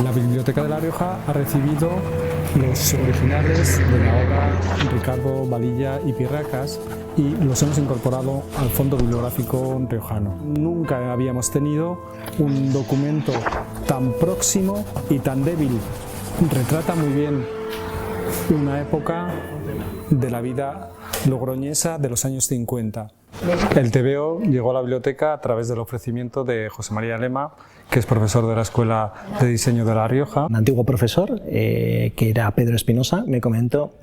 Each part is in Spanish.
La Biblioteca de La Rioja ha recibido los originales de la obra Ricardo Valilla y Pirracas y los hemos incorporado al fondo bibliográfico riojano. Nunca habíamos tenido un documento tan próximo y tan débil. Retrata muy bien una época de la vida logroñesa de los años 50. El TVO llegó a la biblioteca a través del ofrecimiento de José María Lema, que es profesor de la Escuela de Diseño de La Rioja. Un antiguo profesor, que era Pedro Espinosa, me comentó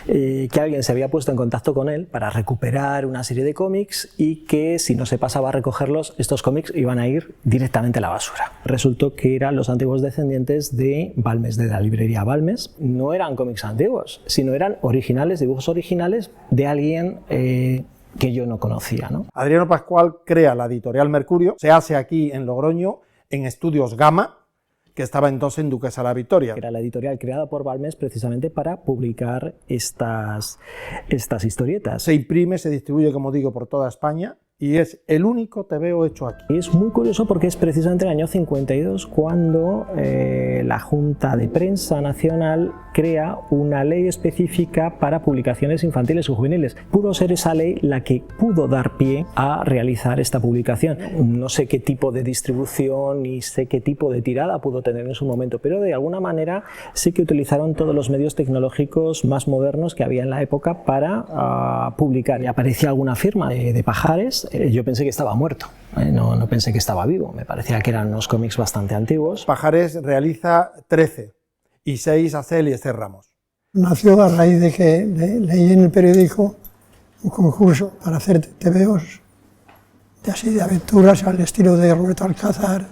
que alguien se había puesto en contacto con él para recuperar una serie de cómics y que si no se pasaba a recogerlos, estos cómics iban a ir directamente a la basura. Resultó que eran los antiguos descendientes de Balmes, de la librería Balmes. No eran cómics antiguos, sino eran originales, dibujos originales de alguien que yo no conocía, ¿no? Adriano Pascual crea la editorial Mercurio, se hace aquí en Logroño, en Estudios Gama, que estaba entonces en Duquesa de la Victoria. Era la editorial creada por Balmes precisamente para publicar estas historietas. Se imprime, se distribuye, como digo, por toda España y es el único TVO hecho aquí. Es muy curioso porque es precisamente el año 52 cuando la Junta de Prensa Nacional crea una ley específica para publicaciones infantiles y juveniles. Pudo ser esa ley la que pudo dar pie a realizar esta publicación. No sé qué tipo de distribución ni sé qué tipo de tirada pudo tener en su momento, pero de alguna manera sí que utilizaron todos los medios tecnológicos más modernos que había en la época para publicar. Y aparecía alguna firma de Pajares. Yo pensé que estaba muerto, no pensé que estaba vivo, me parecía que eran unos cómics bastante antiguos. Pajares realiza 13 y 6 hace Eliezer Ramos. Nació a raíz de que leí en el periódico un concurso para hacer TVOs de aventuras al estilo de Roberto Alcázar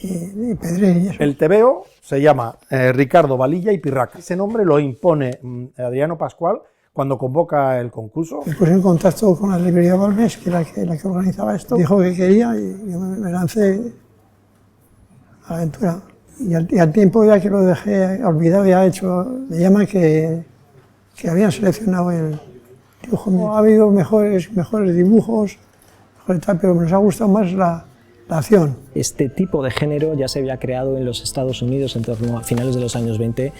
y Pedrell. El TVO se llama Ricardo Valilla y Pirracas. Ese nombre lo impone Adriano Pascual cuando convoca el concurso. Me puse en contacto con la librería Balmes, que era la que organizaba esto. Dijo que quería y yo me lancé a la aventura. Y al tiempo ya que lo dejé olvidado, ya hecho, me llaman que habían seleccionado el dibujo. Ha habido mejores dibujos, pero nos ha gustado más la acción. Este tipo de género ya se había creado en los Estados Unidos en torno a finales de los años 20,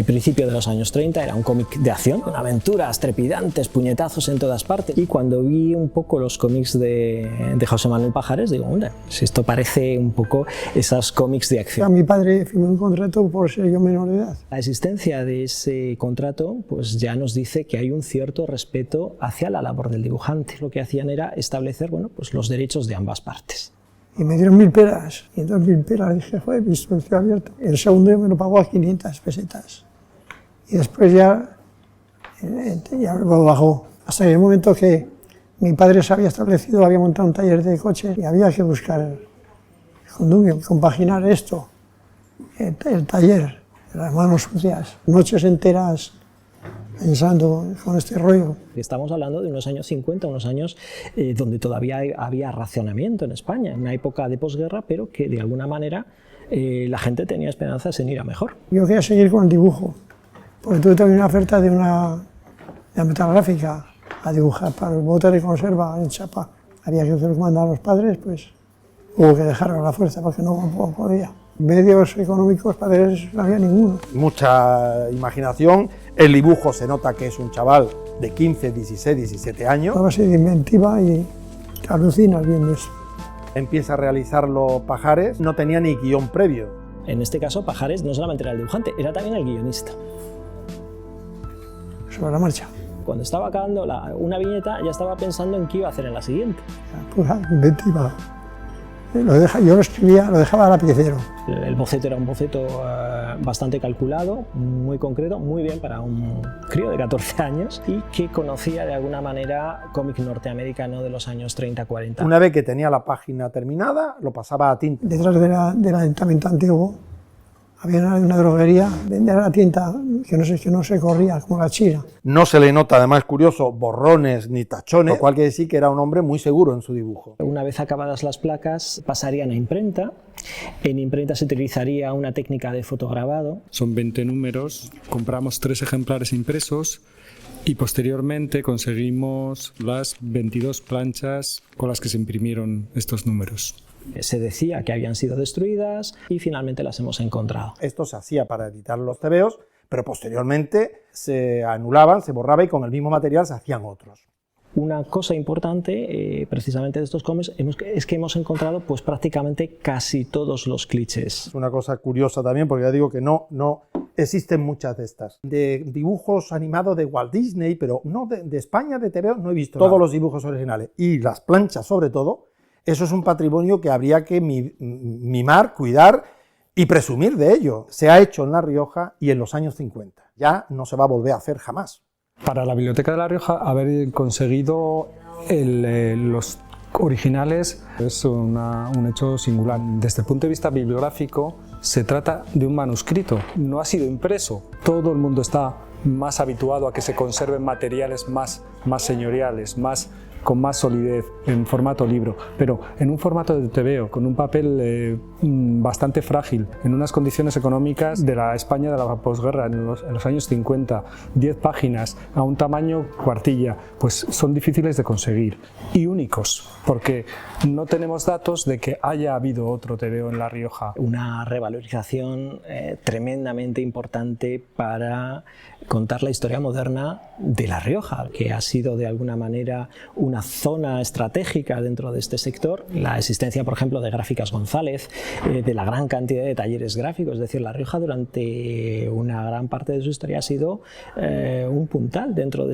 principio de los años 30, era un cómic de acción, con aventuras trepidantes, puñetazos en todas partes. Y cuando vi un poco los cómics de José Manuel Pajares, digo, hombre, si esto parece un poco esos cómics de acción. Mi padre firmó un contrato por ser yo menor de edad. La existencia de ese contrato pues ya nos dice que hay un cierto respeto hacia la labor del dibujante. Lo que hacían era establecer pues los derechos de ambas partes. Y me dieron 1000 pelas, y entonces 1000 pelas dije, joder, visto el cielo abierto. El segundo día me lo pagó a 500 pesetas. Y después ya lo bajó. Hasta que el momento que mi padre se había establecido, había montado un taller de coches y había que buscar compaginar esto, el taller, las manos sucias, noches enteras pensando con este rollo. Estamos hablando de unos años 50, unos años donde todavía había racionamiento en España, en una época de posguerra, pero que de alguna manera la gente tenía esperanzas en ir a mejor. Yo quería seguir con el dibujo, porque tuve también una oferta de una metalgráfica a dibujar para el bote de conserva en chapa. Había que hacer mandar a los padres, pues hubo que dejarlo a la fuerza porque no podía. Medios económicos padres no había ninguno. Mucha imaginación, el dibujo se nota que es un chaval de 15, 16, 17 años. Toda base de inventiva y te alucinas viendo eso. Empieza a realizarlo Pajares, no tenía ni guión previo. En este caso Pajares no solamente era el dibujante, era también el guionista. Sobre la marcha. Cuando estaba acabando una viñeta ya estaba pensando en qué iba a hacer en la siguiente. Pura inventiva. Yo lo escribía, lo dejaba a lapicero. El boceto era un boceto bastante calculado, muy concreto, muy bien para un crío de 14 años y que conocía de alguna manera cómic norteamericano de los años 30-40. Una vez que tenía la página terminada, lo pasaba a tinta. Detrás del ayuntamiento antiguo había una droguería, vendía la tinta que no se corría como la china. No se le nota, además curioso, borrones ni tachones, lo cual quiere decir que era un hombre muy seguro en su dibujo. Una vez acabadas las placas, pasarían a imprenta. En imprenta se utilizaría una técnica de fotograbado. Son 20 números, compramos 3 ejemplares impresos y posteriormente conseguimos las 22 planchas con las que se imprimieron estos números. Se decía que habían sido destruidas y finalmente las hemos encontrado. Esto se hacía para editar los tebeos, pero posteriormente se anulaban, se borraba y con el mismo material se hacían otros. Una cosa importante precisamente de estos cómics es que hemos encontrado pues, prácticamente casi todos los clichés. Es una cosa curiosa también, porque ya digo que no existen muchas de estas. De dibujos animados de Walt Disney, pero no de España, de TVO, no he visto todos los dibujos originales. Y las planchas, sobre todo, eso es un patrimonio que habría que mimar, cuidar y presumir de ello. Se ha hecho en La Rioja y en los años 50. Ya no se va a volver a hacer jamás. Para la Biblioteca de La Rioja, haber conseguido los originales es un hecho singular. Desde el punto de vista bibliográfico, se trata de un manuscrito, no ha sido impreso. Todo el mundo está más habituado a que se conserven materiales más señoriales, con más solidez, en formato libro, pero en un formato de TVO, con un papel bastante frágil, en unas condiciones económicas de la España de la posguerra, en los años 50, 10 páginas, a un tamaño cuartilla, pues son difíciles de conseguir y únicos, porque no tenemos datos de que haya habido otro TVO en La Rioja. Una revalorización tremendamente importante para contar la historia moderna de La Rioja, que ha sido de alguna manera una zona estratégica dentro de este sector. La existencia, por ejemplo, de Gráficas González, de la gran cantidad de talleres gráficos, es decir, La Rioja durante una gran parte de su historia ha sido un puntal dentro de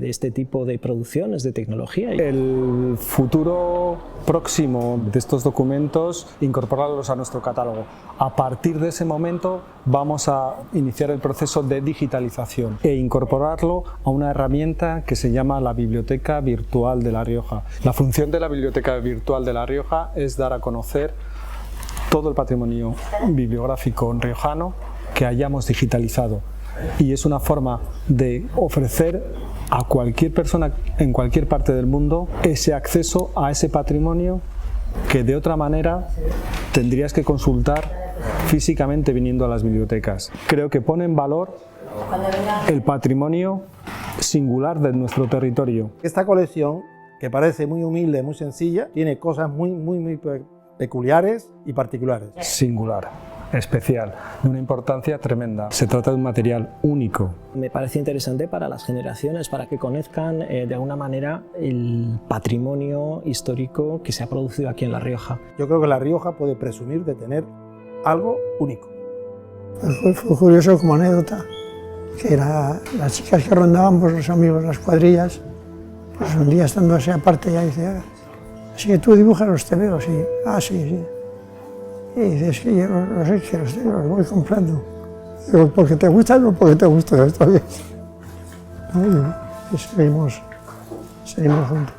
este tipo de producciones de tecnología. El futuro próximo de estos documentos, incorporarlos a nuestro catálogo. A partir de ese momento vamos a iniciar el proceso de digitalización e incorporarlo a una herramienta que se llama la Biblioteca Virtual de La Rioja. La función de la Biblioteca Virtual de La Rioja es dar a conocer todo el patrimonio bibliográfico riojano que hayamos digitalizado, y es una forma de ofrecer a cualquier persona en cualquier parte del mundo ese acceso a ese patrimonio que de otra manera tendrías que consultar físicamente viniendo a las bibliotecas. Creo que pone en valor el patrimonio singular de nuestro territorio. Esta colección, que parece muy humilde, muy sencilla, tiene cosas muy peculiares y particulares. Singular, especial, de una importancia tremenda. Se trata de un material único. Me parece interesante para las generaciones, para que conozcan de alguna manera el patrimonio histórico que se ha producido aquí en La Rioja. Yo creo que La Rioja puede presumir de tener algo único. Fue curioso como anécdota, que las chicas que rondaban, pues los amigos, las cuadrillas, pues un día estando así aparte ya dice, así que tú dibujas los tebeos, sí. Ah, sí. Y dice, sí, yo no sé, que los voy comprando. Digo, ¿porque te gustan o porque te gusta? Está bien. Y seguimos juntos.